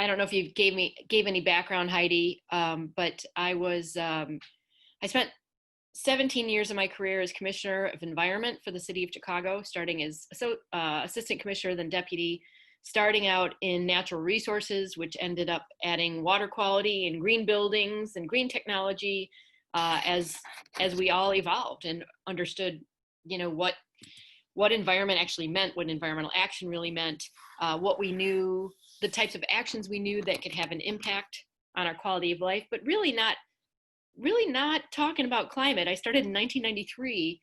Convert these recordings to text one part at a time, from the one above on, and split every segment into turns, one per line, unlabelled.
I don't know if you gave any background, Heidi, but I spent 17 years of my career as Commissioner of Environment for the City of Chicago, starting as Assistant Commissioner, then Deputy, starting out in natural resources, which ended up adding water quality and green buildings and green technology as we all evolved and understood, what environment actually meant, what environmental action really meant, what we knew, the types of actions we knew that could have an impact on our quality of life, but really not talking about climate. I started in 1993,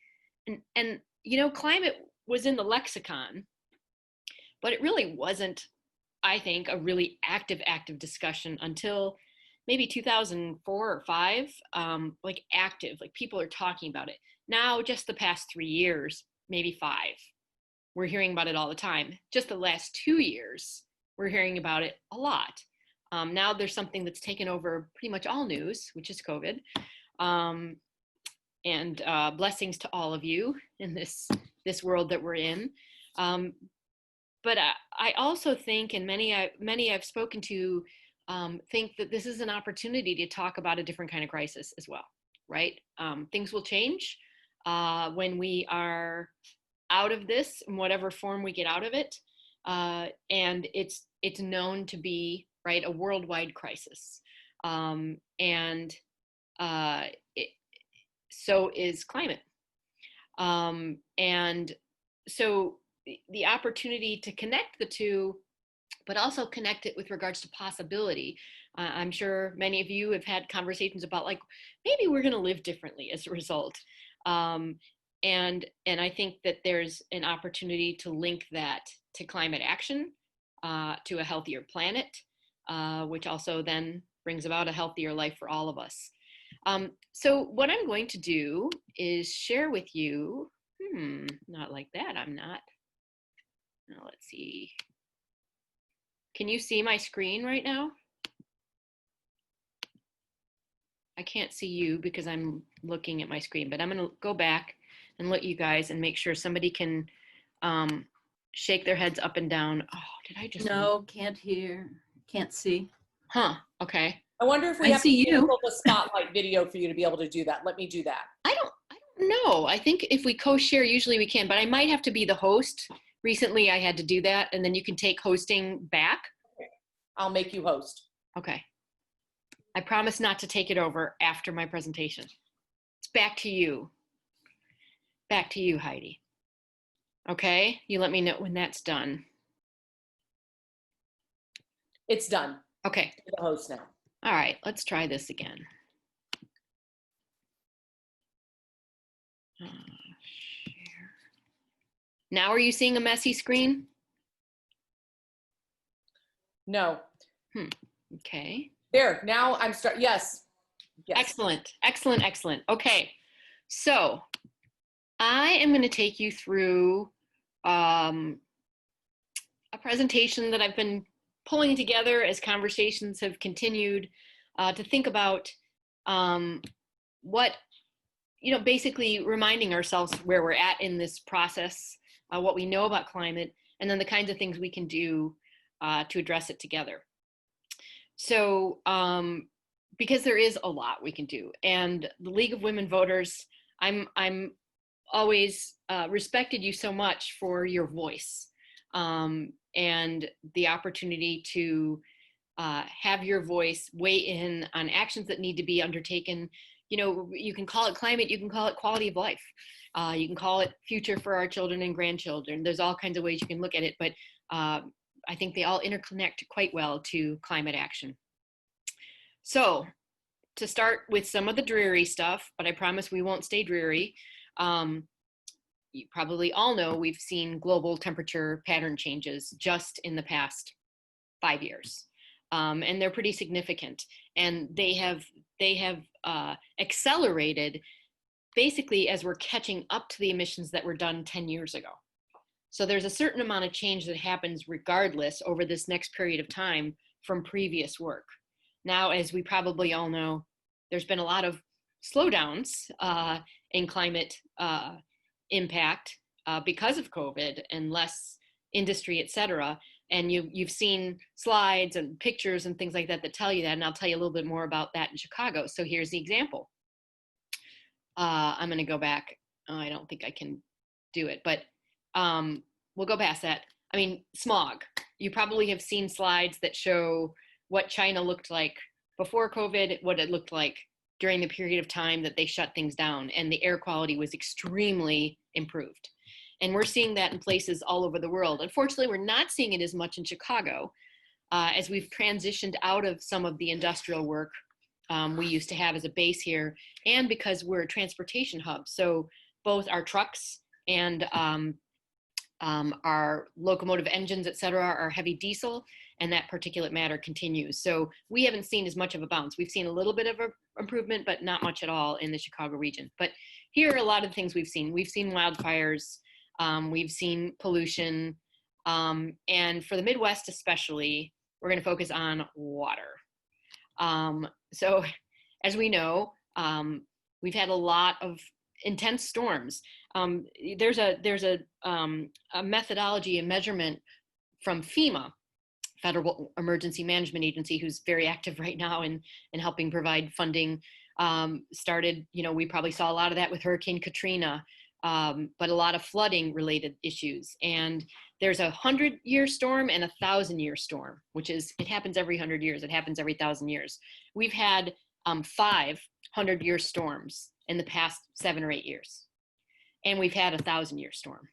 and climate was in the lexicon, but it really wasn't, I think, a really active discussion until maybe 2004 or 5, active, like people are talking about it. Now, just the past 3 years, maybe 5, we're hearing about it all the time. Just the last 2 years, we're hearing about it a lot. Now there's something that's taken over pretty much all news, which is COVID. And blessings to all of you in this world that we're in. But I also think, and many I've spoken to think that this is an opportunity to talk about a different kind of crisis as well, right? Things will change when we are out of this, in whatever form we get out of it. And it's known to be, right, a worldwide crisis. So is climate. And so the opportunity to connect the two, but also connect it with regards to possibility. I'm sure many of you have had conversations about, like, maybe we're going to live differently as a result. And I think that there's an opportunity to link that to climate action, to a healthier planet, which also then brings about a healthier life for all of us. So what I'm going to do is share with you, not like that, I'm not. Now let's see. Can you see my screen right now? I can't see you because I'm looking at my screen, but I'm gonna go back and let you guys and make sure somebody can shake their heads up and down. Oh, did I just?
No, can't hear, can't see.
Huh, okay.
I wonder if we have to enable the spotlight video for you to be able to do that. Let me do that.
I don't know. I think if we co-share, usually we can, but I might have to be the host. Recently I had to do that, and then you can take hosting back.
Okay. I'll make you host.
Okay. I promise not to take it over after my presentation. It's back to you. Back to you, Heidi. Okay, you let me know when that's done.
It's done.
Okay.
You're the host now.
All right, let's try this again. Share. Now, are you seeing a messy screen?
No.
Okay.
There, now I'm yes.
Excellent, excellent, excellent. Okay, so I am going to take you through a presentation that I've been pulling together as conversations have continued to think about what, basically reminding ourselves where we're at in this process, what we know about climate, and then the kinds of things we can do to address it together. So, because there is a lot we can do, and the League of Women Voters, I'm always respected you so much for your voice and the opportunity to have your voice weigh in on actions that need to be undertaken. You can call it climate, you can call it quality of life, you can call it future for our children and grandchildren. There's all kinds of ways you can look at it, but I think they all interconnect quite well to climate action. So to start with some of the dreary stuff, but I promise we won't stay dreary. You probably all know we've seen global temperature pattern changes just in the past 5 years. And they're pretty significant. And they have accelerated basically as we're catching up to the emissions that were done 10 years ago. So there's a certain amount of change that happens regardless over this next period of time from previous work. Now, as we probably all know, there's been a lot of slowdowns in climate impact because of COVID and less industry, et cetera. And you've seen slides and pictures and things like that that tell you that, and I'll tell you a little bit more about that in Chicago. So here's the example. I'm going to go back. Oh, I don't think I can do it, but we'll go past that. I mean, smog. You probably have seen slides that show what China looked like before COVID, what it looked like during the period of time that they shut things down, and the air quality was extremely improved. And we're seeing that in places all over the world. Unfortunately, we're not seeing it as much in Chicago as we've transitioned out of some of the industrial work we used to have as a base here, and because we're a transportation hub. So both our trucks and our locomotive engines, et cetera, are heavy diesel, and that particulate matter continues. So we haven't seen as much of a bounce. We've seen a little bit of an improvement, but not much at all in the Chicago region. But here are a lot of the things we've seen. We've seen wildfires, we've seen pollution, and for the Midwest especially, we're going to focus on water. So as we know, we've had a lot of intense storms. There's a methodology, a measurement from FEMA, Federal Emergency Management Agency, who's very active right now in helping provide funding. Started, we probably saw a lot of that with Hurricane Katrina, but a lot of flooding related issues. And there's a 100-year storm and a 1,000-year storm, which is, it happens every 100 years. It happens every 1,000 years. We've had 5 100-year storms in the past 7 or 8 years. And we've had a 1,000-year storm.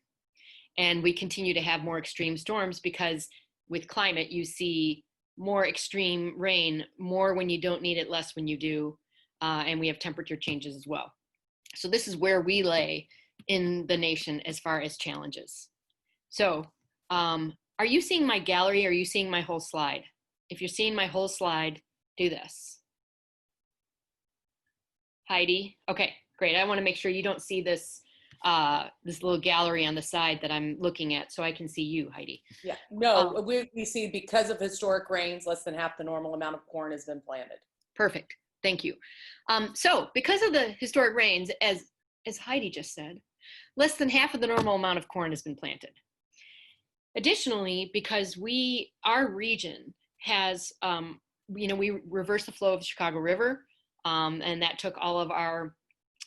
And we continue to have more extreme storms because with climate, you see more extreme rain, more when you don't need it, less when you do. And we have temperature changes as well. So this is where we lay in the nation as far as challenges. So are you seeing my gallery? Or are you seeing my whole slide? If you're seeing my whole slide, do this. Heidi? Okay, great. I want to make sure you don't see this this little gallery on the side that I'm looking at, so I can see you, Heidi.
Yeah, no, we see because of historic rains, less than half the normal amount of corn has been planted.
Perfect, thank you. So because of the historic rains, as Heidi just said, less than half of the normal amount of corn has been planted. Additionally, because our region has, we reversed the flow of the Chicago River, and that took all of our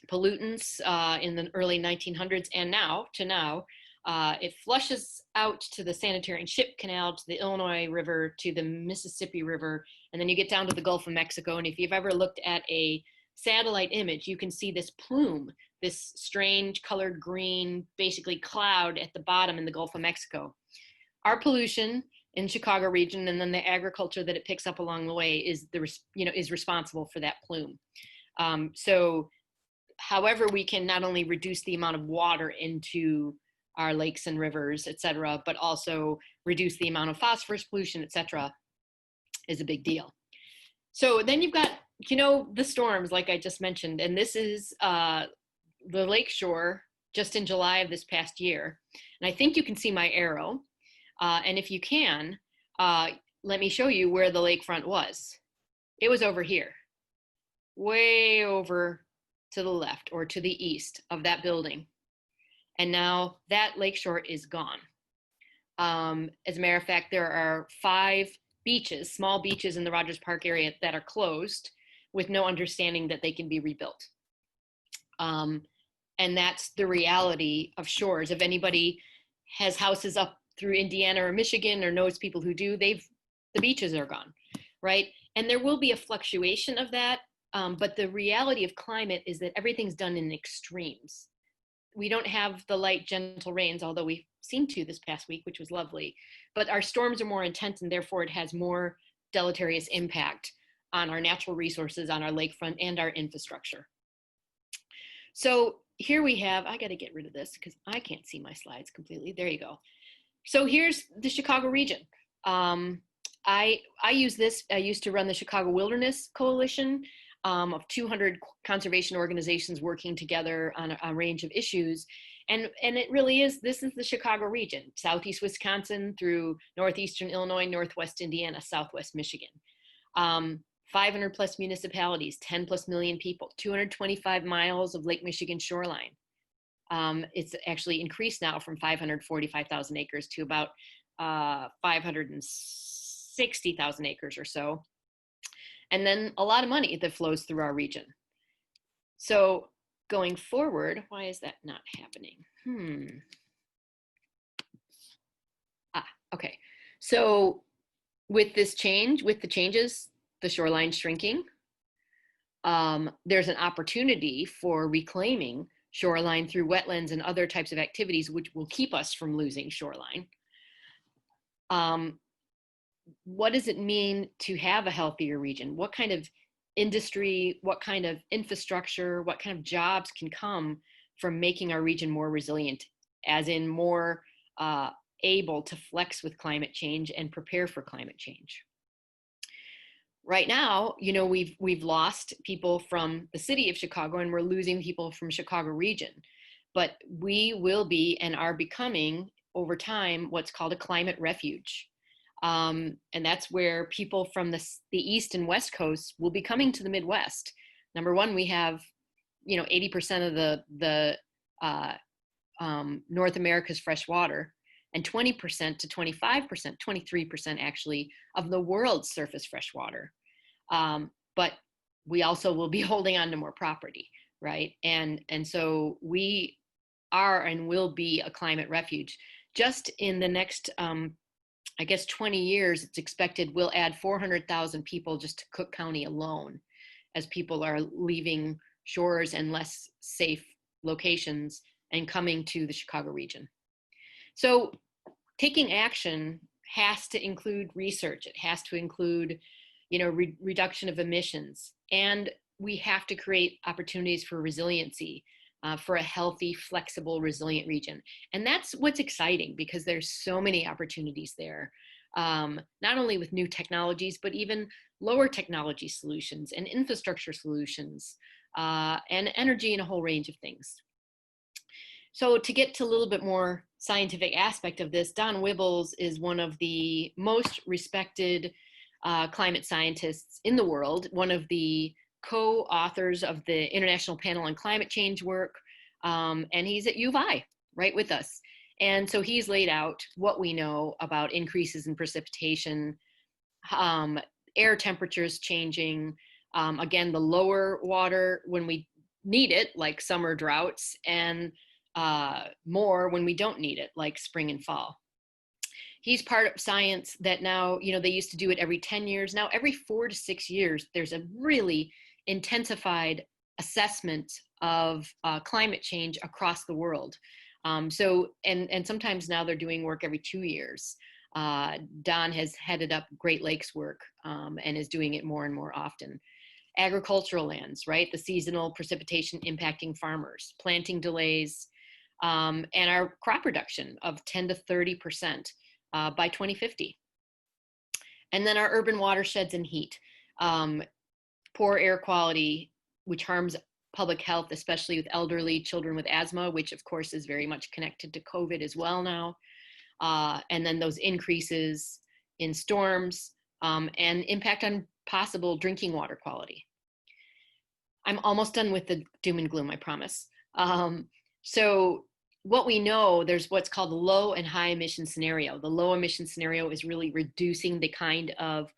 pollutants in the early 1900s, and now it flushes out to the Sanitary and Ship Canal, to the Illinois River, to the Mississippi River, and then you get down to the Gulf of Mexico. And if you've ever looked at a satellite image, you can see this plume, this strange colored green, basically cloud at the bottom in the Gulf of Mexico. Our pollution in Chicago region, and then the agriculture that it picks up along the way, is responsible for that plume. So however we can not only reduce the amount of water into our lakes and rivers, et cetera, but also reduce the amount of phosphorus pollution, et cetera, is a big deal. So then you've got, the storms, like I just mentioned, and this is the lakeshore just in July of this past year. And I think you can see my arrow. And if you can, let me show you where the lakefront was. It was over here, way over to the left or to the east of that building. And now that lakeshore is gone. As a matter of fact, there are 5 beaches, small beaches in the Rogers Park area that are closed with no understanding that they can be rebuilt. And that's the reality of shores. If anybody has houses up through Indiana or Michigan or knows people who do, the beaches are gone, right? And there will be a fluctuation of that. But the reality of climate is that everything's done in extremes. We don't have the light, gentle rains, although we seem to this past week, which was lovely. But our storms are more intense, and therefore it has more deleterious impact on our natural resources, on our lakefront, and our infrastructure. So here we have, I got to get rid of this because I can't see my slides completely. There you go. So here's the Chicago region. I use this. I used to run the Chicago Wilderness Coalition, of 200 conservation organizations working together on a range of issues. And it really is, this is the Chicago region, Southeast Wisconsin through Northeastern Illinois, Northwest Indiana, Southwest Michigan. 500 plus municipalities, 10 plus million people, 225 miles of Lake Michigan shoreline. It's actually increased now from 545,000 acres to about 560,000 acres or so. And then a lot of money that flows through our region. So going forward, why is that not happening? Okay. So with this change, with the changes, the shoreline shrinking, there's an opportunity for reclaiming shoreline through wetlands and other types of activities, which will keep us from losing shoreline. What does it mean to have a healthier region? What kind of industry, what kind of infrastructure, what kind of jobs can come from making our region more resilient, as in more able to flex with climate change and prepare for climate change? Right now, you know, we've lost people from the city of Chicago, and we're losing people from Chicago region. But we will be and are becoming over time what's called a climate refuge. And that's where people from the East and West Coasts will be coming to the Midwest. Number one, we have, you know, 80% of the North America's fresh water, and 20% to 25%, 23% actually, of the world's surface fresh water. But we also will be holding on to more property, right? And so we are and will be a climate refuge. Just in the next, I guess 20 years, it's expected we'll add 400,000 people just to Cook County alone, as people are leaving shores and less safe locations and coming to the Chicago region. So taking action has to include research. It has to include, you know, reduction of emissions. And we have to create opportunities for resiliency, for a healthy, flexible, resilient region. And that's what's exciting, because there's so many opportunities there, not only with new technologies, but even lower technology solutions and infrastructure solutions, and energy and a whole range of things. So to get to a little bit more scientific aspect of this, Don Wibbles is one of the most respected climate scientists in the world, one of the co-authors of the International Panel on Climate Change work, and he's at U of I, right with us. And so he's laid out what we know about increases in precipitation, air temperatures changing, again, the lower water when we need it, like summer droughts, and more when we don't need it, like spring and fall. He's part of science that now, you know, they used to do it every 10 years. Now, every 4 to 6 years, there's a really intensified assessment of climate change across the world. So, and sometimes now they're doing work every 2 years. Don has headed up Great Lakes work and is doing it more and more often. Agricultural lands, right? The seasonal precipitation impacting farmers, planting delays, and our crop reduction of 10 to 30% by 2050. And then our urban watersheds and heat, poor air quality, which harms public health, especially with elderly children with asthma, which of course is very much connected to COVID as well now. And then those increases in storms and impact on possible drinking water quality. I'm almost done with the doom and gloom, I promise. So what we know, there's what's called the low and high emission scenario. The low emission scenario is really reducing the kind of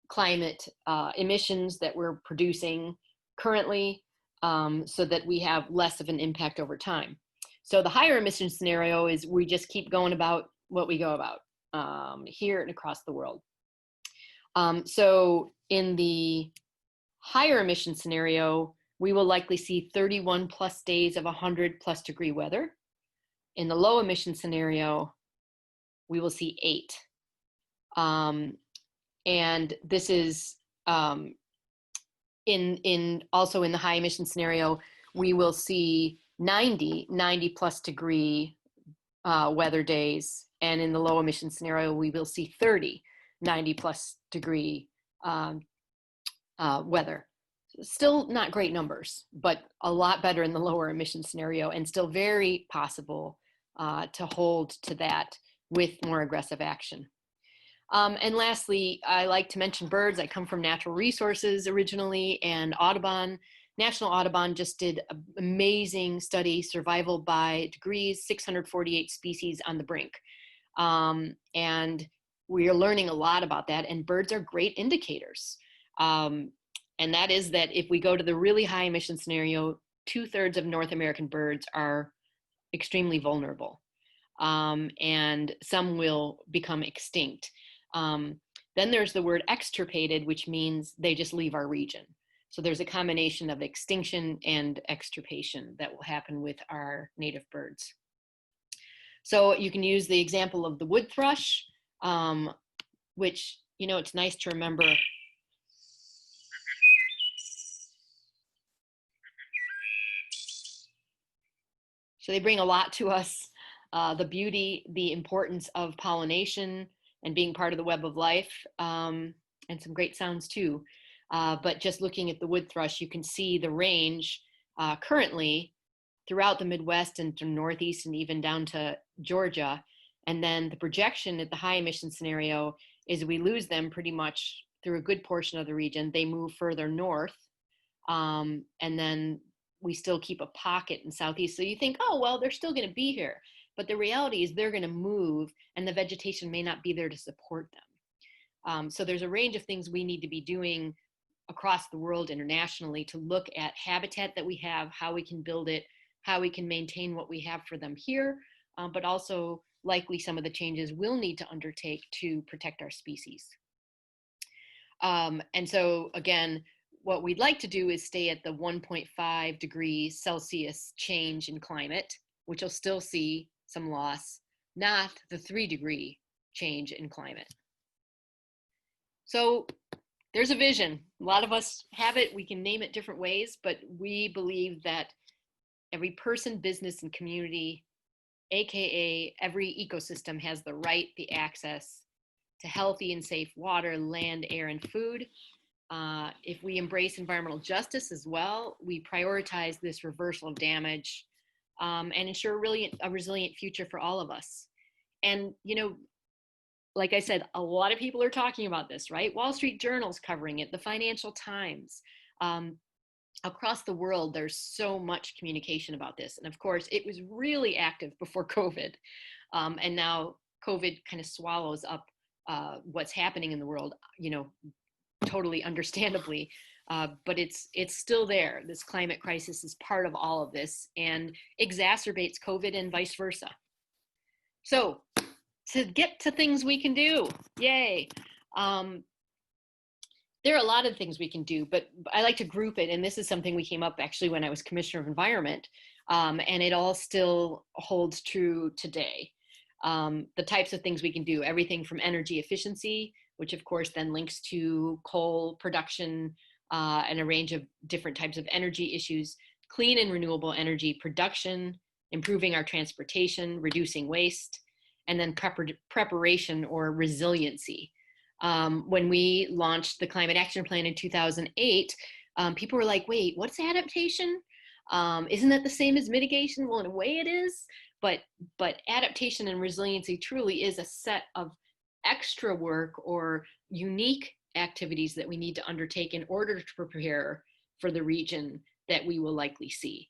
climate emissions that we're producing currently, so that we have less of an impact over time. So the higher emission scenario is we just keep going about what we go about here and across the world. So in the higher emission scenario, we will likely see 31 plus days of 100 plus degree weather. In the low emission scenario, we will see 8. And this is also in the high emission scenario, we will see 90 plus degree weather days. And in the low emission scenario, we will see 30 90 plus degree weather. Still not great numbers, but a lot better in the lower emission scenario, and still very possible to hold to that with more aggressive action. And lastly, I like to mention birds. I come from Natural Resources originally, and Audubon, National Audubon just did an amazing study, Survival by Degrees, 648 species on the brink. And we are learning a lot about that, and birds are great indicators. And that is that if we go to the really high emission scenario, 2/3 of North American birds are extremely vulnerable, and some will become extinct. Then there's the word extirpated, which means they just leave our region. So there's a combination of extinction and extirpation that will happen with our native birds. So you can use the example of the wood thrush, which, you know, it's nice to remember. So they bring a lot to us, the beauty, the importance of pollination and being part of the web of life, and some great sounds too. But just looking at the wood thrush, you can see the range currently throughout the Midwest and to Northeast and even down to Georgia. And then the projection at the high emission scenario is we lose them pretty much through a good portion of the region. They move further north, and then we still keep a pocket in Southeast. So you think, oh, well, they're still going to be here. But the reality is they're going to move, and the vegetation may not be there to support them. So there's a range of things we need to be doing across the world internationally to look at habitat that we have, how we can build it, how we can maintain what we have for them here, but also likely some of the changes we'll need to undertake to protect our species. And so again, what we'd like to do is stay at the 1.5 degrees Celsius change in climate, which will still see some loss, not the 3-degree change in climate. So there's a vision. A lot of us have it. We can name it different ways, but we believe that every person, business, and community, AKA every ecosystem, has the right, the access to healthy and safe water, land, air, and food. If we embrace environmental justice as well, we prioritize this reversal of damage, and ensure really a resilient future for all of us. And, you know, like I said, a lot of people are talking about this, right? Wall Street Journal's covering it, the Financial Times. Across the world, there's so much communication about this. And of course, it was really active before COVID. And now COVID kind of swallows up what's happening in the world, you know, totally understandably. But it's still there. This climate crisis is part of all of this and exacerbates COVID and vice versa. So to get to things we can do, yay. There are a lot of things we can do, but I like to group it. And this is something we came up actually when I was Commissioner of Environment, and it all still holds true today. The types of things we can do, everything from energy efficiency, which of course then links to coal production and a range of different types of energy issues, clean and renewable energy production, improving our transportation, reducing waste, and then preparation or resiliency. When we launched the Climate Action Plan in 2008, people were like, wait, what's adaptation? Isn't that the same as mitigation? Well, in a way it is, but adaptation and resiliency truly is a set of extra work or unique activities that we need to undertake in order to prepare for the region that we will likely see.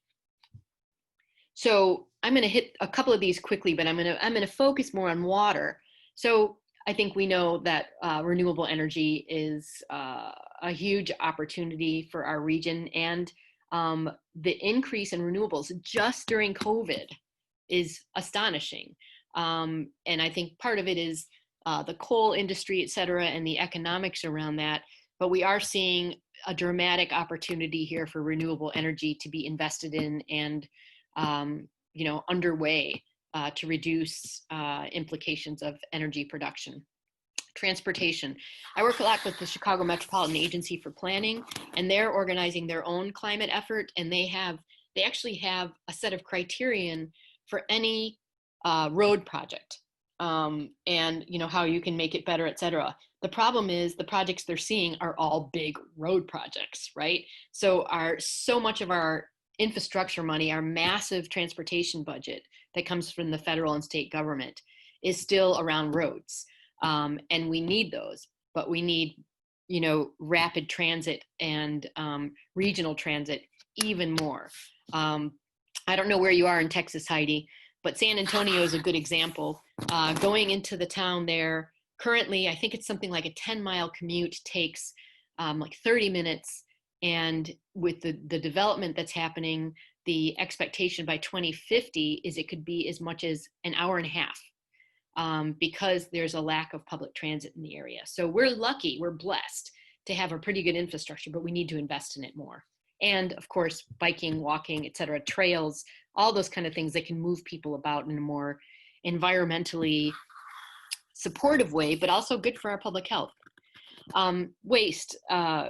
So I'm going to hit a couple of these quickly, but I'm going to focus more on water. So I think we know that renewable energy is a huge opportunity for our region, and the increase in renewables just during COVID is astonishing. And I think part of it is the coal industry, et cetera, and the economics around that. But we are seeing a dramatic opportunity here for renewable energy to be invested in and you know, underway to reduce implications of energy production. Transportation. I work a lot with the Chicago Metropolitan Agency for Planning, and they're organizing their own climate effort, and they actually have a set of criterion for any road project, and you know, how you can make it better, et cetera. The problem is the projects they're seeing are all big road projects, right? So much of our infrastructure money, our massive transportation budget that comes from the federal and state government is still around roads. And we need those, but we need, you know, rapid transit and regional transit even more. I don't know where you are in Texas, Heidi, but San Antonio is a good example. going into the town there. Currently, I think it's something like a 10-mile commute takes like 30 minutes. And with the development that's happening, the expectation by 2050 is it could be as much as an hour and a half, because there's a lack of public transit in the area. So we're lucky, we're blessed to have a pretty good infrastructure, but we need to invest in it more. And of course, biking, walking, et cetera, trails, all those kind of things that can move people about in a more environmentally supportive way, but also good for our public health. Waste.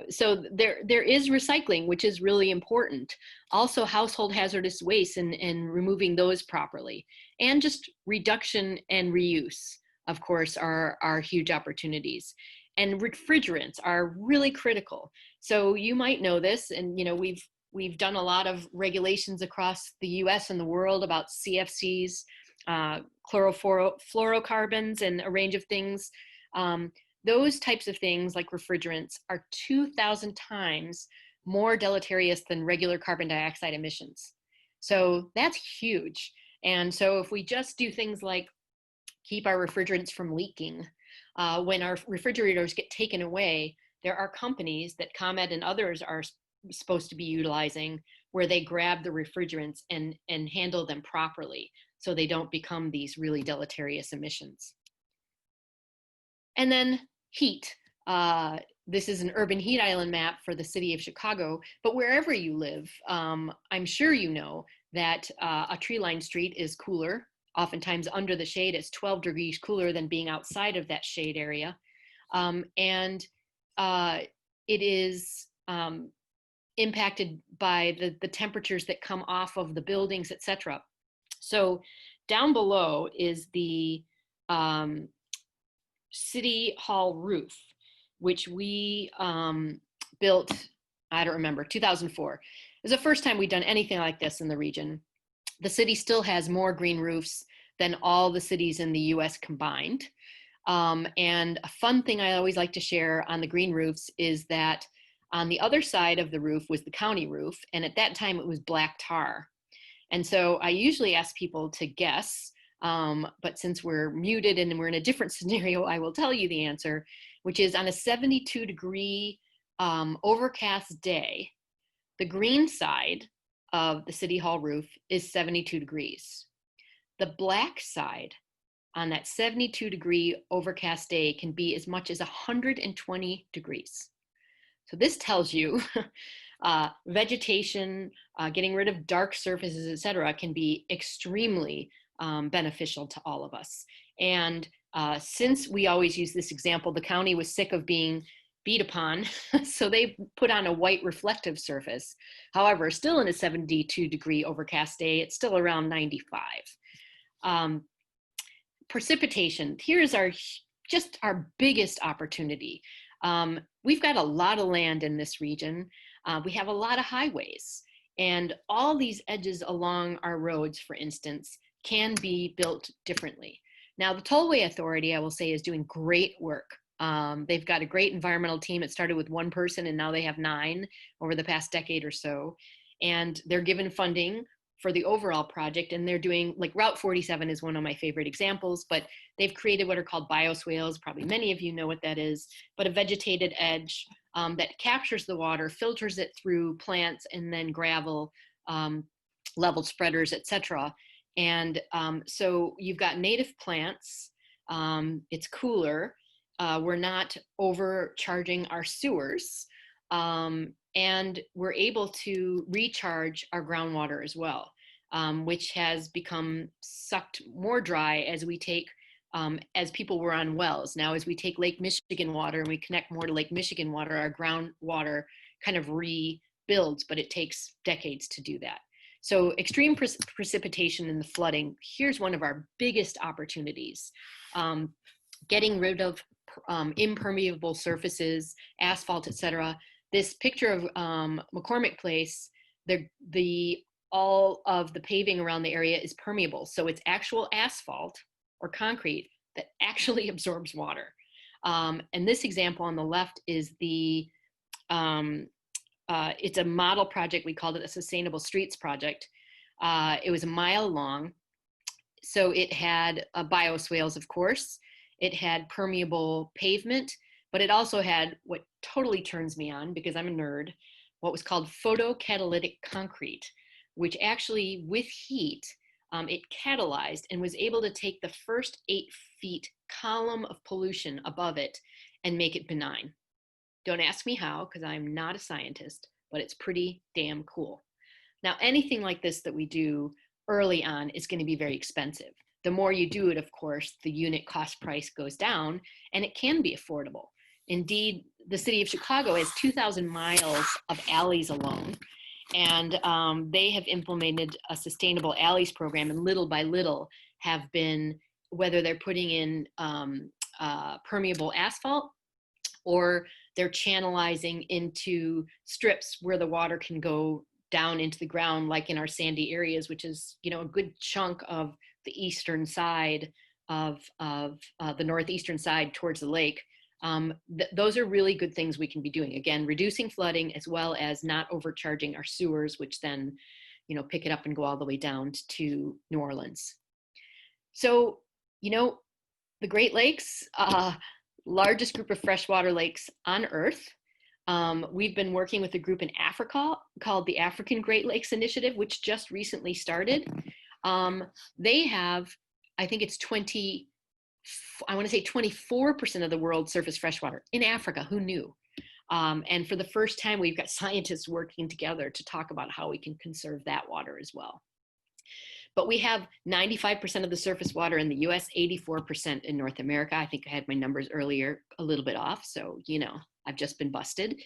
So there is recycling, which is really important. Also household hazardous waste and removing those properly. And just reduction and reuse, of course, are huge opportunities. And refrigerants are really critical. So you might know this, and you know we've done a lot of regulations across the US and the world about CFCs, chlorofluorocarbons, and a range of things. Those types of things like refrigerants are 2,000 times more deleterious than regular carbon dioxide emissions. So that's huge. And so if we just do things like keep our refrigerants from leaking, when our refrigerators get taken away, there are companies that ComEd and others are supposed to be utilizing where they grab the refrigerants and handle them properly so they don't become these really deleterious emissions. And then heat. This is an urban heat island map for the city of Chicago, but wherever you live, I'm sure you know that a tree-lined street is cooler. Oftentimes under the shade, it's 12 degrees cooler than being outside of that shade area. And it is impacted by the temperatures that come off of the buildings, et cetera. So down below is the City Hall roof, which we built, I don't remember, 2004. It was the first time we'd done anything like this in the region. The city still has more green roofs than all the cities in the US combined. And a fun thing I always like to share on the green roofs is that on the other side of the roof was the county roof, and at that time it was black tar. And so I usually ask people to guess, but since we're muted and we're in a different scenario, I will tell you the answer, which is on a 72-degree overcast day, the green side of the City Hall roof is 72 degrees. The black side on that 72-degree overcast day can be as much as 120 degrees. So this tells you vegetation, getting rid of dark surfaces, et cetera, can be extremely beneficial to all of us. And since we always use this example, the county was sick of being beat upon, so they put on a white reflective surface. However, still in a 72-degree overcast day, it's still around 95. Precipitation, here's just our biggest opportunity. We've got a lot of land in this region. We have a lot of highways, and all these edges along our roads, for instance, can be built differently. Now, the Tollway Authority, I will say, is doing great work. They've got a great environmental team. It started with one person, and now they have 9 over the past decade or so. And they're given funding for the overall project, and they're doing, like Route 47 is one of my favorite examples, but they've created what are called bioswales. Probably many of you know what that is, but a vegetated edge that captures the water, filters it through plants and then gravel, level spreaders, et cetera. And so you've got native plants, it's cooler, we're not overcharging our sewers, and we're able to recharge our groundwater as well, which has become sucked more dry as we take, as people were on wells. Now, as we take Lake Michigan water and we connect more to Lake Michigan water, our groundwater kind of rebuilds, but it takes decades to do that. So extreme precipitation and the flooding, here's one of our biggest opportunities. Getting rid of impermeable surfaces, asphalt, et cetera. This picture of McCormick Place, all of the paving around the area is permeable. So it's actual asphalt or concrete that actually absorbs water. And this example on the left is it's a model project. We called it a Sustainable Streets Project. It was a mile long. So it had bioswales, of course. It had permeable pavement, but it also had what totally turns me on because I'm a nerd, what was called photocatalytic concrete, which actually with heat, it catalyzed and was able to take the first 8 feet column of pollution above it and make it benign. Don't ask me how, because I'm not a scientist, but it's pretty damn cool. Now, anything like this that we do early on is going to be very expensive. The more you do it, of course, the unit cost price goes down, and it can be affordable. Indeed, the city of Chicago has 2,000 miles of alleys alone, and they have implemented a sustainable alleys program, and little by little have been, whether they're putting in permeable asphalt or they're channelizing into strips where the water can go down into the ground, like in our sandy areas, which is, you know, a good chunk of the eastern side of the northeastern side towards the lake. Those are really good things we can be doing. Again, reducing flooding as well as not overcharging our sewers, which then, you know, pick it up and go all the way down to New Orleans. So, you know, the Great Lakes, largest group of freshwater lakes on Earth. We've been working with a group in Africa called the African Great Lakes Initiative, which just recently started. They have, I think it's 24% of the world's surface freshwater in Africa. Who knew? And for the first time, we've got scientists working together to talk about how we can conserve that water as well. But we have 95% of the surface water in the US, 84% in North America. I think I had my numbers earlier a little bit off. So, you know, I've just been busted.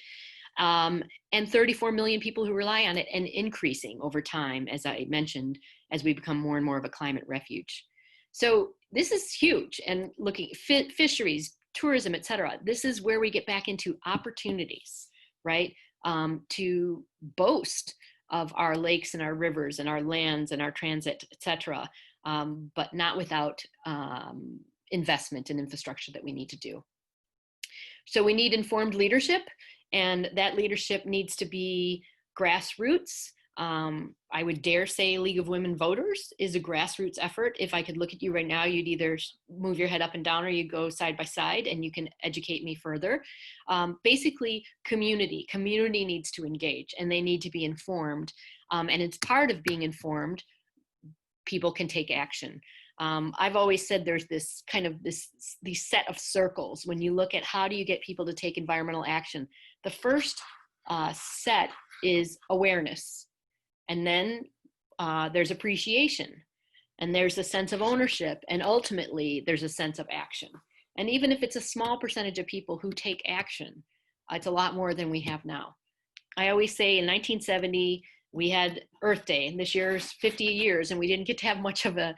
And 34 million people who rely on it, and increasing over time, as I mentioned, as we become more and more of a climate refuge. So this is huge. And looking at fisheries, tourism, et cetera, this is where we get back into opportunities, right? To boast of our lakes and our rivers and our lands and our transit, et cetera, but not without investment in infrastructure that we need to do. So we need informed leadership, and that leadership needs to be grassroots. I would dare say League of Women Voters is a grassroots effort. If I could look at you right now, you'd either move your head up and down or you go side by side, and you can educate me further. Basically, community needs to engage, and they need to be informed. And it's part of being informed, people can take action. I've always said there's this kind of these set of circles. When you look at how do you get people to take environmental action, the first set is awareness. And then there's appreciation, and there's a sense of ownership, and ultimately there's a sense of action. And even if it's a small percentage of people who take action, it's a lot more than we have now. I always say in 1970, we had Earth Day, and this year's 50 years, and we didn't get to have much of a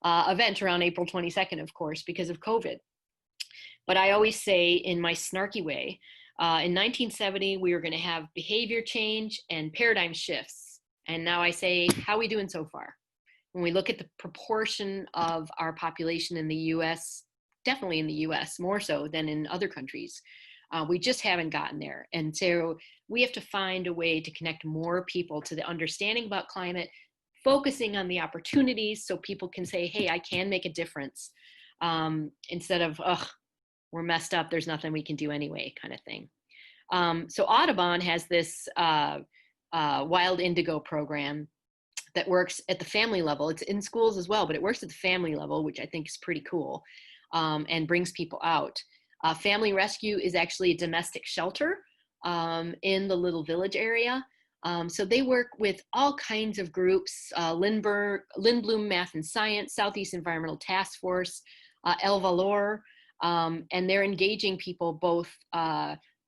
event around April 22nd, of course, because of COVID. But I always say in my snarky way, in 1970, we were going to have behavior change and paradigm shifts. And now I say, how are we doing so far? When we look at the proportion of our population in the US, definitely in the US, more so than in other countries, we just haven't gotten there. And so we have to find a way to connect more people to the understanding about climate, focusing on the opportunities so people can say, hey, I can make a difference, instead of, ugh, we're messed up, there's nothing we can do anyway, kind of thing. So Audubon has this Wild Indigo program that works at the family level. It's in schools as well, but it works at the family level, which I think is pretty cool, and brings people out. Family Rescue is actually a domestic shelter in the Little Village area. So they work with all kinds of groups, Lindblom Math and Science, Southeast Environmental Task Force, El Valor, and they're engaging people, both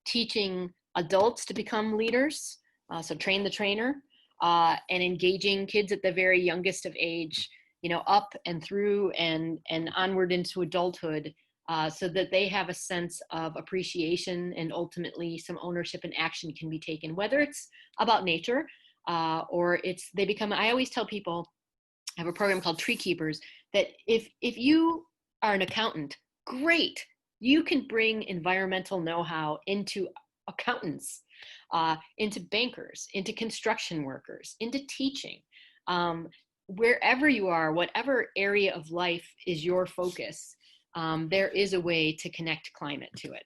teaching adults to become leaders, so train the trainer, and engaging kids at the very youngest of age, you know, up and through and onward into adulthood, so that they have a sense of appreciation and ultimately some ownership and action can be taken, whether it's about nature or they become, I always tell people, I have a program called Tree Keepers, that if you are an accountant, great, you can bring environmental know-how into accountants, into bankers, into construction workers, into teaching. wherever you are, whatever area of life is your focus, there is a way to connect climate to it.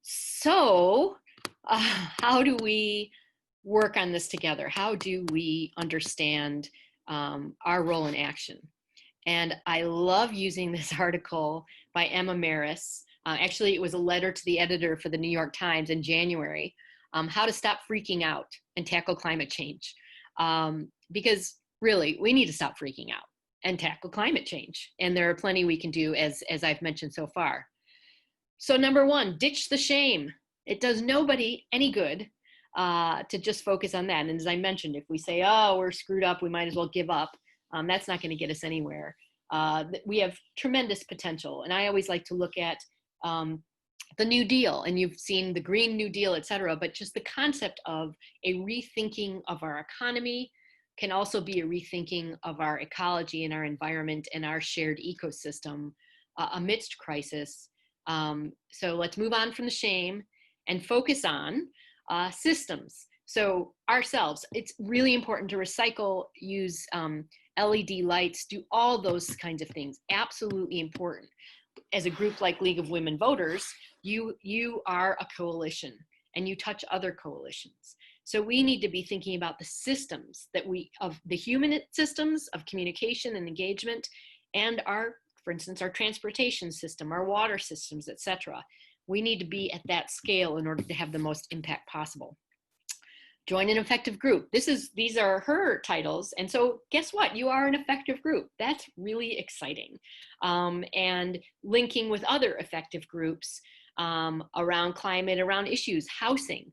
So how do we work on this together? How do we understand our role in action? And I love using this article by Emma Maris. Actually, it was a letter to the editor for the New York Times in January, how to stop freaking out and tackle climate change. Because really, we need to stop freaking out and tackle climate change. And there are plenty we can do, as I've mentioned so far. So number one, ditch the shame. It does nobody any good to just focus on that. And as I mentioned, if we say, oh, we're screwed up, we might as well give up. That's not going to get us anywhere. We have tremendous potential. And I always like to look at the New Deal, and you've seen the Green New Deal, et cetera, but just the concept of a rethinking of our economy can also be a rethinking of our ecology and our environment and our shared ecosystem amidst crisis. So let's move on from the shame and focus on systems. So ourselves, it's really important to recycle, use LED lights, do all those kinds of things. Absolutely important. As a group like League of Women Voters, you are a coalition and you touch other coalitions. So we need to be thinking about the systems of the human systems of communication and engagement, and for instance, our transportation system, our water systems, et cetera. We need to be at that scale in order to have the most impact possible. Join an effective group. These are her titles. And so guess what? You are an effective group. That's really exciting. And linking with other effective groups around climate, around issues, housing,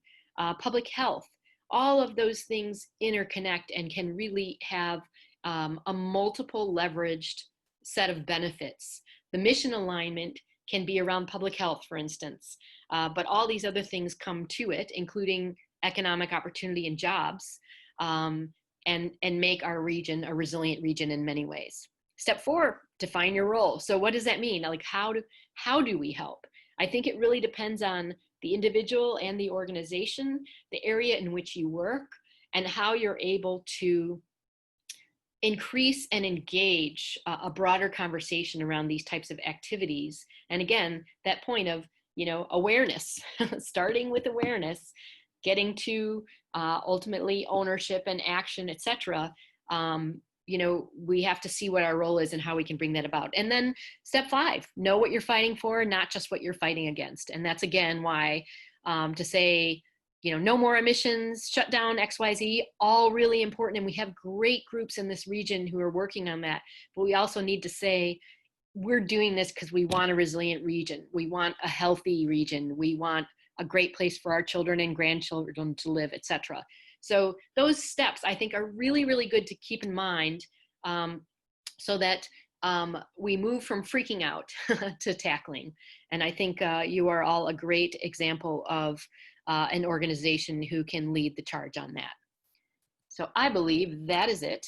public health, all of those things interconnect and can really have a multiple leveraged set of benefits. The mission alignment can be around public health, for instance, but all these other things come to it, including economic opportunity and jobs, and make our region a resilient region in many ways. Step 4, define your role. So what does that mean? Like how do we help? I think it really depends on the individual and the organization, the area in which you work, and how you're able to increase and engage a broader conversation around these types of activities. And again, that point of, awareness, starting with awareness, getting to ultimately ownership and action, et cetera. We have to see what our role is and how we can bring that about. And then step 5, know what you're fighting for, not just what you're fighting against. And that's again why to say, no more emissions, shut down XYZ, all really important. And we have great groups in this region who are working on that. But we also need to say, we're doing this because we want a resilient region. We want a healthy region. We want a great place for our children and grandchildren to live, et cetera. So those steps I think are really, really good to keep in mind so that we move from freaking out to tackling. And I think you are all a great example of an organization who can lead the charge on that. So I believe that is it.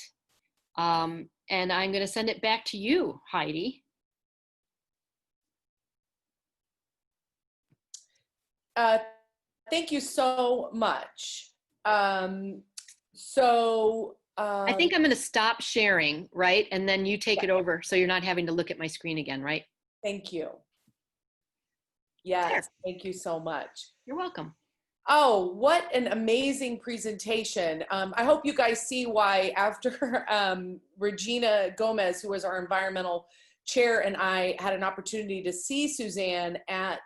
And I'm going to send it back to you, Heidi.
Thank you so much. I
think I'm going to stop sharing, right? And then you take it over so you're not having to look at my screen again, right?
Thank you. Yes,
sure.
Thank you so much.
You're welcome.
Oh, what an amazing presentation. I hope you guys see why after Regina Gomez, who was our environmental chair, and I had an opportunity to see Suzanne at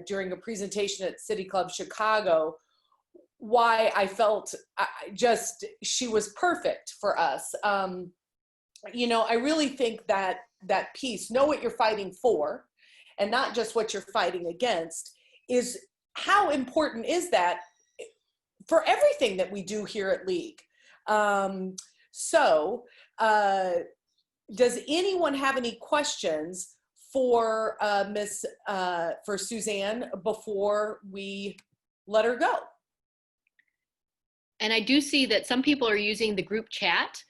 during a presentation at City Club Chicago, why I felt she was perfect for us. I really think that piece, know what you're fighting for, and not just what you're fighting against, is how important is that for everything that we do here at League. Does anyone have any questions for for Suzanne before we let her go?
And I do see that some people are using the group chat.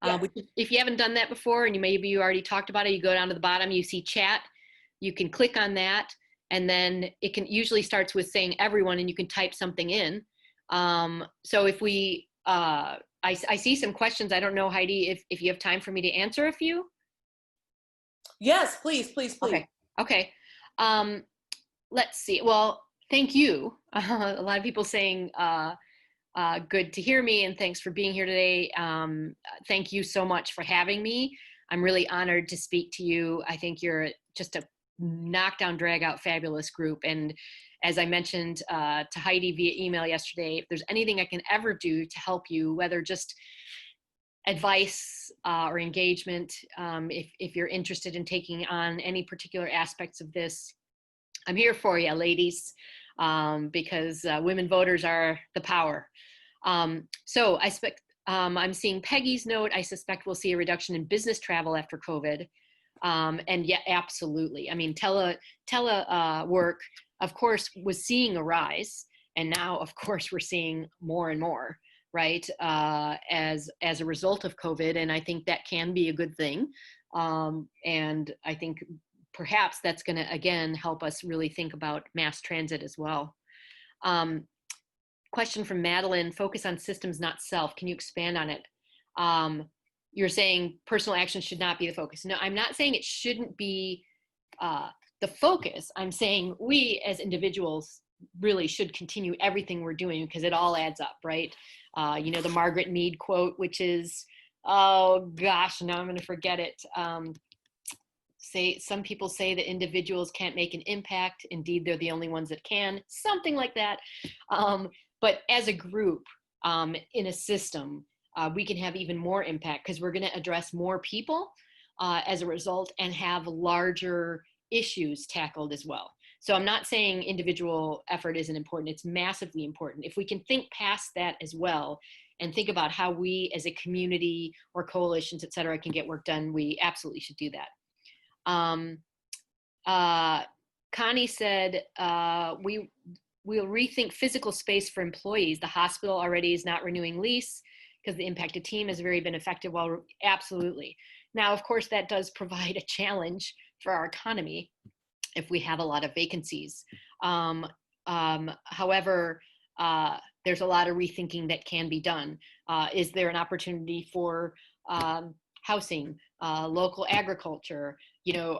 Yeah.
Which, if you haven't done that before, and maybe you already talked about it, you go down to the bottom, you see chat, you can click on that, and then it usually starts with saying everyone, and you can type something in. So if I I see some questions. I don't know, Heidi, if you have time for me to answer a few.
Yes, please, please, please.
Okay. Let's see. Well, thank you. A lot of people saying good to hear me, and thanks for being here today. Thank you so much for having me. I'm really honored to speak to you. I think you're just a knockdown, drag out, fabulous group. And as I mentioned to Heidi via email yesterday, if there's anything I can ever do to help you, whether just advice or engagement, if you're interested in taking on any particular aspects of this, I'm here for you, ladies, because women voters are the power. So I expect, I'm seeing Peggy's note. I suspect we'll see a reduction in business travel after COVID. And yeah, absolutely. I mean, telework, of course, was seeing a rise. And now, of course, we're seeing more and more, right, as a result of COVID. And I think that can be a good thing. And I think perhaps that's going to, again, help us really think about mass transit as well. Question from Madeline, focus on systems, not self. Can you expand on it? You're saying personal action should not be the focus. No, I'm not saying it shouldn't be the focus. I'm saying we as individuals really should continue everything we're doing because it all adds up, right? You know, the Margaret Mead quote, which is, oh gosh, now I'm going to forget it. Some people say that individuals can't make an impact. Indeed, they're the only ones that can, something like that. But as a group, in a system, we can have even more impact because we're going to address more people as a result and have larger issues tackled as well. So I'm not saying individual effort isn't important. It's massively important. If we can think past that as well and think about how we as a community or coalitions, et cetera, can get work done, we absolutely should do that. Connie said, we'll rethink physical space for employees. The hospital already is not renewing lease because the impacted team has very been effective. Well, absolutely. Now, of course, that does provide a challenge for our economy if we have a lot of vacancies. However, there's a lot of rethinking that can be done. Is there an opportunity for housing, local agriculture, you know,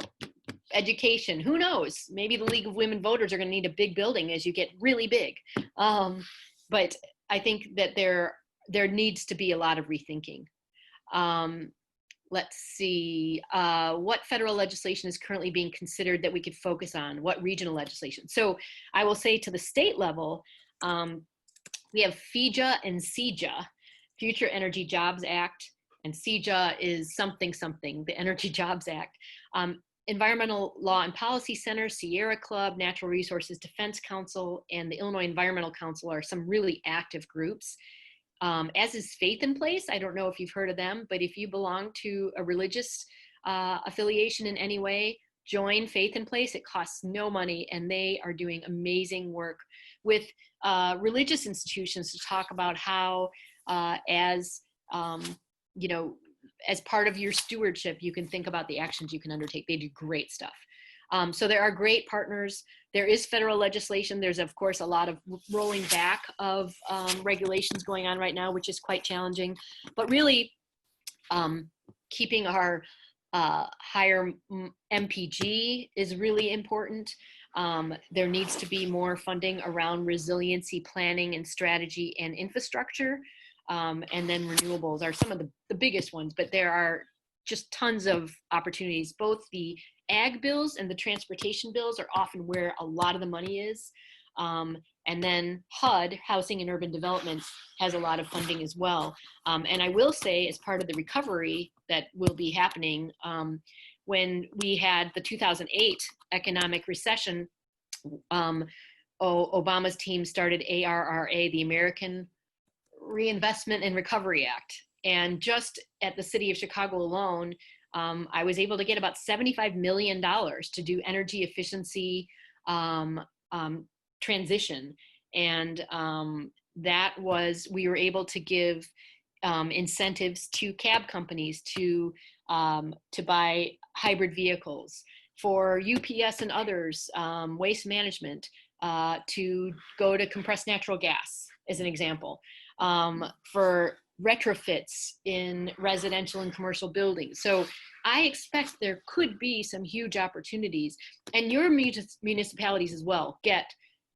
education? Who knows? Maybe the League of Women Voters are going to need a big building as you get really big. But I think that there needs to be a lot of rethinking. Let's see, what federal legislation is currently being considered that we could focus on? What regional legislation? So I will say to the state level, we have FEJA and CEJA, Future Energy Jobs Act, and CEJA is something, the Energy Jobs Act. Environmental Law and Policy Center, Sierra Club, Natural Resources Defense Council, and the Illinois Environmental Council are some really active groups. As is Faith in Place. I don't know if you've heard of them, but if you belong to a religious affiliation in any way, join Faith in Place. It costs no money, and they are doing amazing work with religious institutions to talk about how, you know, as part of your stewardship, you can think about the actions you can undertake. They do great stuff. So there are great partners. There is federal legislation. There's, of course, a lot of rolling back of regulations going on right now, which is quite challenging. But really, keeping our higher MPG is really important. There needs to be more funding around resiliency planning and strategy and infrastructure. And then renewables are some of the biggest ones, but there are just tons of opportunities. Both the ag bills and the transportation bills are often where a lot of the money is. And then HUD, Housing and Urban Development, has a lot of funding as well. And I will say, as part of the recovery that will be happening, when we had the 2008 economic recession, Obama's team started ARRA, the American Reinvestment and Recovery Act. And just at the city of Chicago alone, I was able to get about $75 million to do energy efficiency transition. And we were able to give incentives to cab companies to buy hybrid vehicles, for UPS and others, waste management, to go to compressed natural gas, as an example. For retrofits in residential and commercial buildings. So I expect there could be some huge opportunities, and your municipalities as well get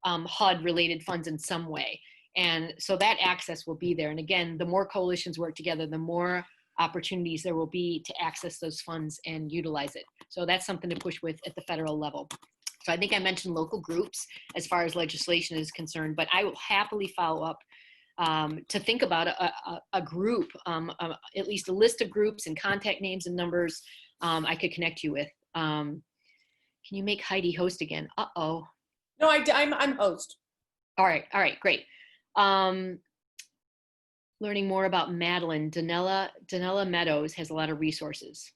HUD related funds in some way. And so that access will be there. And again, the more coalitions work together, the more opportunities there will be to access those funds and utilize it. So that's something to push with at the federal level. So I think I mentioned local groups as far as legislation is concerned, but I will happily follow up to think about a group, at least a list of groups and contact names and numbers I could connect you with. Can you make Heidi host again? Uh-oh.
No, I'm host.
All right, great. Learning more about Madeline. Danella Meadows has a lot of resources.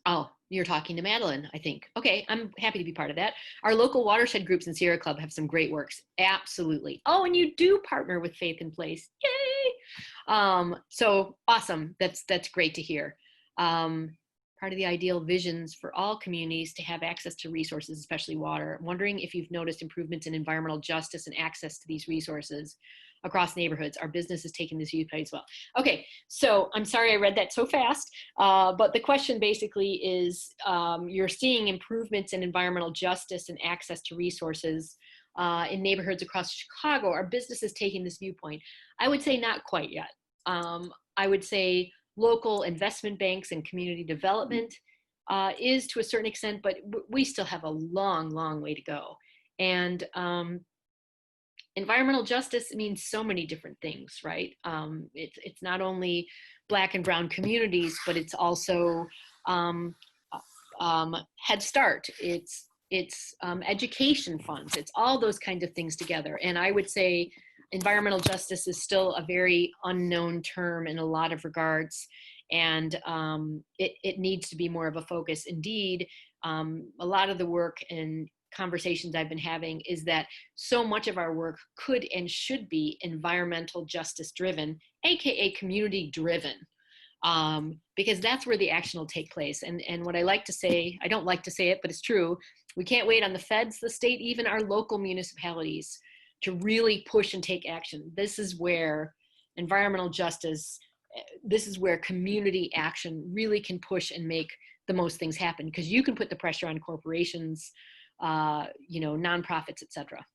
Oh, you're talking to Madeline, I think. Okay, I'm happy to be part of that. Our local watershed groups and Sierra Club have some great works. Absolutely. Oh, and you do partner with Faith in Place. Yay! So awesome. That's great to hear. Part of the ideal visions for all communities to have access to resources, especially water. I'm wondering if you've noticed improvements in environmental justice and access to these resources across neighborhoods. Our business is taking this viewpoint as well. Okay, so I'm sorry I read that so fast, but the question basically is, you're seeing improvements in environmental justice and access to resources in neighborhoods across Chicago. Our business is taking this viewpoint. I would say not quite yet. I would say local investment banks and community development is to a certain extent, but we still have a long way to go. And environmental justice means so many different things, right? It's not only Black and brown communities, but it's also Head Start. It's education funds. It's all those kinds of things together. And I would say environmental justice is still a very unknown term in a lot of regards. And it needs to be more of a focus. Indeed, a lot of the work and conversations I've been having is that so much of our work could and should be environmental justice driven, AKA community driven, because that's where the action will take place. And what I like to say, I don't like to say it, but it's true. We can't wait on the feds, the state, even our local municipalities to really push and take action. This is where environmental justice, this is where community action really can push and make the most things happen, because you can put the pressure on corporations, nonprofits, etc.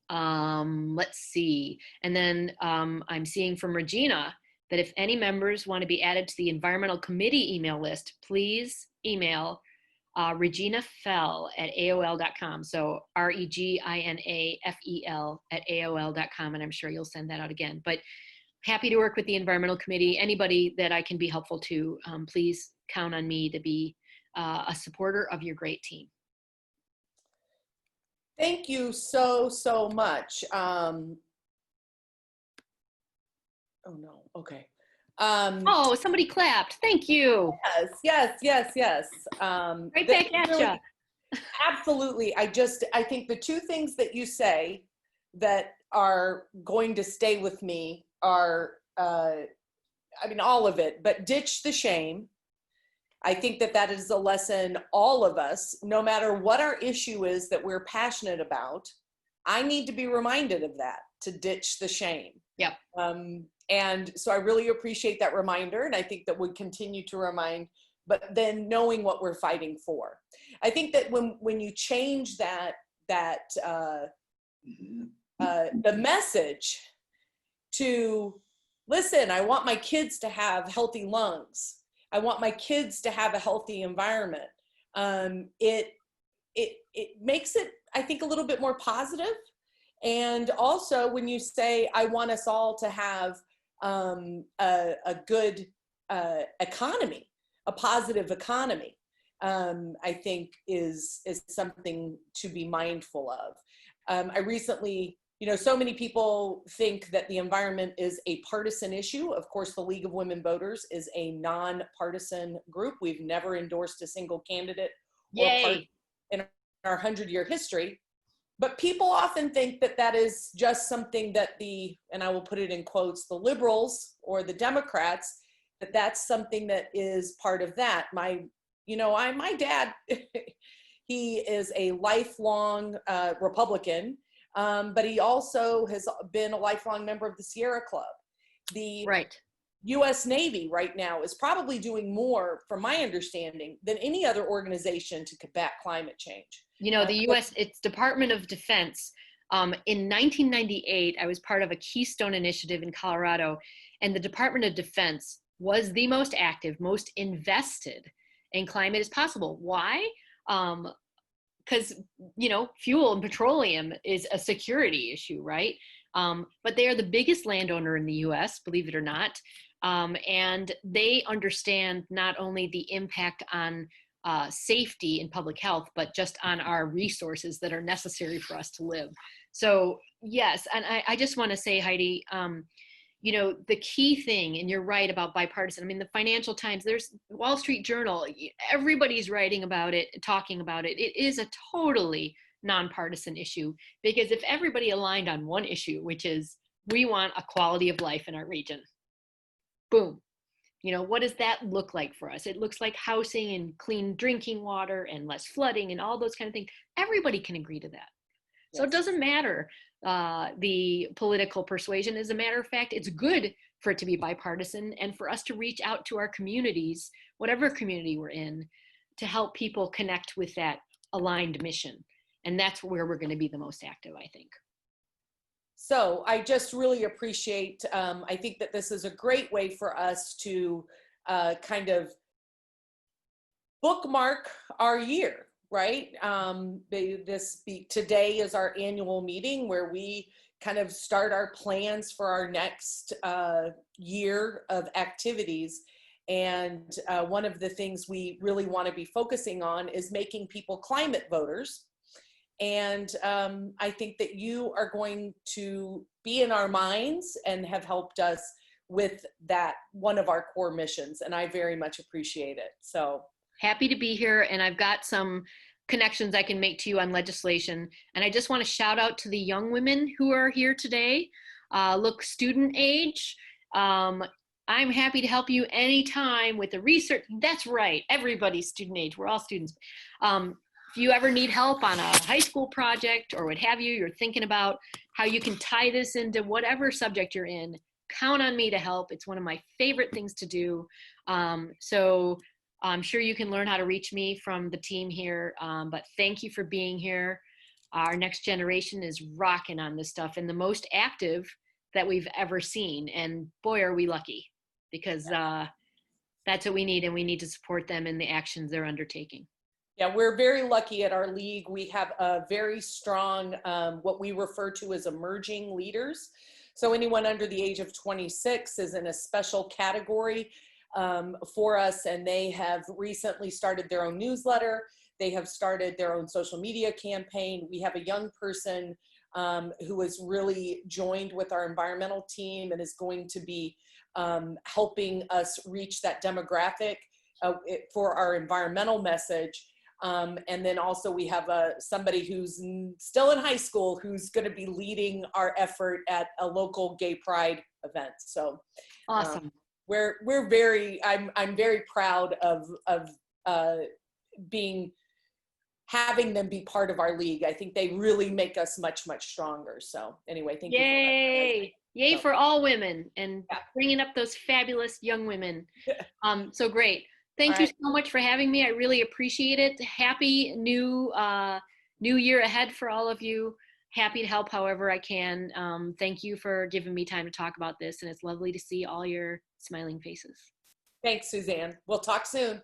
Let's see. And then I'm seeing from Regina that if any members want to be added to the environmental committee email list, please email reginafell@aol.com. So REGINAFEL@aol.com. And I'm sure you'll send that out again. But happy to work with the environmental committee. Anybody that I can be helpful to, please count on me to be a supporter of your great team.
Thank you so much. Oh no, okay.
Oh, somebody clapped. Thank you.
Yes.
Right back at you.
Absolutely. I think the two things that you say that are going to stay with me are, all of it, but ditch the shame. I think that is a lesson all of us, no matter what our issue is that we're passionate about, I need to be reminded of that, to ditch the shame.
Yep.
And so I really appreciate that reminder, and I think that we continue to remind, but then knowing what we're fighting for. I think that when you change the message to, listen, I want my kids to have healthy lungs. I want my kids to have a healthy environment. It makes it, I think, a little bit more positive. And also when you say, I want us all to have a good economy, a positive economy, I think is something to be mindful of. I recently, so many people think that the environment is a partisan issue. Of course, the League of Women Voters is a nonpartisan group. We've never endorsed a single candidate or party in our 100-year history. But people often think that is just something that and I will put it in quotes, the liberals or the Democrats, that's something that is part of that. My dad, he is a lifelong Republican. But he also has been a lifelong member of the Sierra Club.
Right.
US Navy right now is probably doing more, from my understanding, than any other organization to combat climate change.
You know, the US, it's Department of Defense. In 1998, I was part of a Keystone initiative in Colorado, and the Department of Defense was the most active, most invested in climate as possible. Why? Because, you know, fuel and petroleum is a security issue, right? But they are the biggest landowner in the US, believe it or not. And they understand not only the impact on safety and public health, but just on our resources that are necessary for us to live. So yes, and I just want to say, Heidi, you know, the key thing, and you're right about bipartisan. I mean, the Financial Times, there's Wall Street Journal, everybody's writing about it, talking about it. It is a totally nonpartisan issue, because if everybody aligned on one issue, which is we want a quality of life in our region, boom. You know, what does that look like for us? It looks like housing and clean drinking water and less flooding and all those kind of things. Everybody can agree to that. Yes. So it doesn't matter the political persuasion. As a matter of fact, it's good for it to be bipartisan and for us to reach out to our communities, whatever community we're in, to help people connect with that aligned mission. And that's where we're going to be the most active, I think.
So I just really appreciate, I think that this is a great way for us to kind of bookmark our year, right? Today is our annual meeting where we kind of start our plans for our next year of activities. And one of the things we really want to be focusing on is making people climate voters. And I think that you are going to be in our minds and have helped us with that, one of our core missions. And I very much appreciate it. So
happy to be here. And I've got some connections I can make to you on legislation. And I just want to shout out to the young women who are here today. Look, student age. I'm happy to help you anytime with the research. That's right. Everybody's student age. We're all students. If you ever need help on a high school project or what have you, you're thinking about how you can tie this into whatever subject you're in, count on me to help. It's one of my favorite things to do. So I'm sure you can learn how to reach me from the team here, but thank you for being here. Our next generation is rocking on this stuff and the most active that we've ever seen. And boy, are we lucky, because that's what we need, and we need to support them in the actions they're undertaking.
Yeah, we're very lucky at our league. We have a very strong, what we refer to as emerging leaders. So anyone under the age of 26 is in a special category for us, and they have recently started their own newsletter. They have started their own social media campaign. We have a young person who has really joined with our environmental team and is going to be helping us reach that demographic for our environmental message. And then also we have somebody who's still in high school who's going to be leading our effort at a local gay pride event. So
awesome.
We're very, I'm very proud of having them be part of our league. I think they really make us much, much stronger. So anyway, thank you.
Yay. Yay for all women and bringing up those fabulous young women. So great. Thank you so much for having me. I really appreciate it. Happy new year ahead for all of you. Happy to help however I can. Thank you for giving me time to talk about this, and it's lovely to see all your smiling faces.
Thanks, Suzanne. We'll talk soon.